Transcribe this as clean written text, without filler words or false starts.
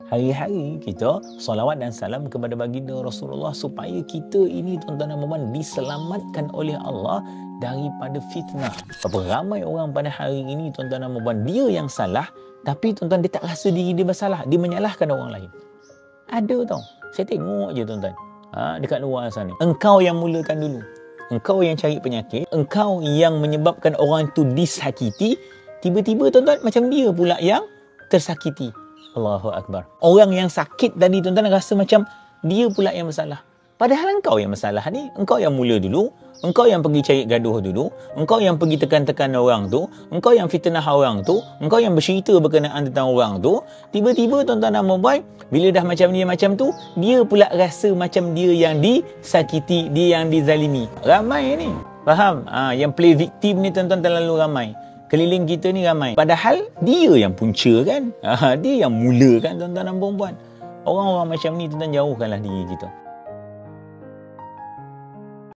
Hari-hari kita salawat dan salam kepada baginda Rasulullah supaya kita ini tuan-tuan dan puan diselamatkan oleh Allah daripada fitnah. Berapa ramai orang pada hari ini tuan-tuan dan puan dia yang salah, tapi tuan-tuan dia tak rasa diri dia bersalah, dia menyalahkan orang lain. Ada tau. Saya tengok je tuan-tuan. Dekat luar sana. Engkau yang mulakan dulu. Engkau yang cari penyakit, engkau yang menyebabkan orang tu disakiti, tiba-tiba tuan-tuan macam dia pula yang tersakiti. Allahu Akbar. Orang yang sakit tadi tuan-tuan rasa macam dia pula yang bersalah. Padahal engkau yang bersalah ni. Engkau yang mula dulu. Engkau yang pergi cari gaduh dulu. Engkau yang pergi tekan-tekan orang tu. Engkau yang fitnah orang tu. Engkau yang bercerita berkenaan tentang orang tu. Tiba-tiba tuan-tuan dan puan, bila dah macam ni macam tu, dia pula rasa macam dia yang disakiti, dia yang dizalimi. Ramai ni. Faham? Yang play victim ni tuan-tuan terlalu ramai. Keliling kita ni ramai. Padahal dia yang punca kan. Dia yang mula kan tuan-tuan dan puan. Orang-orang macam ni tuan-tuan jauhkanlah diri kita.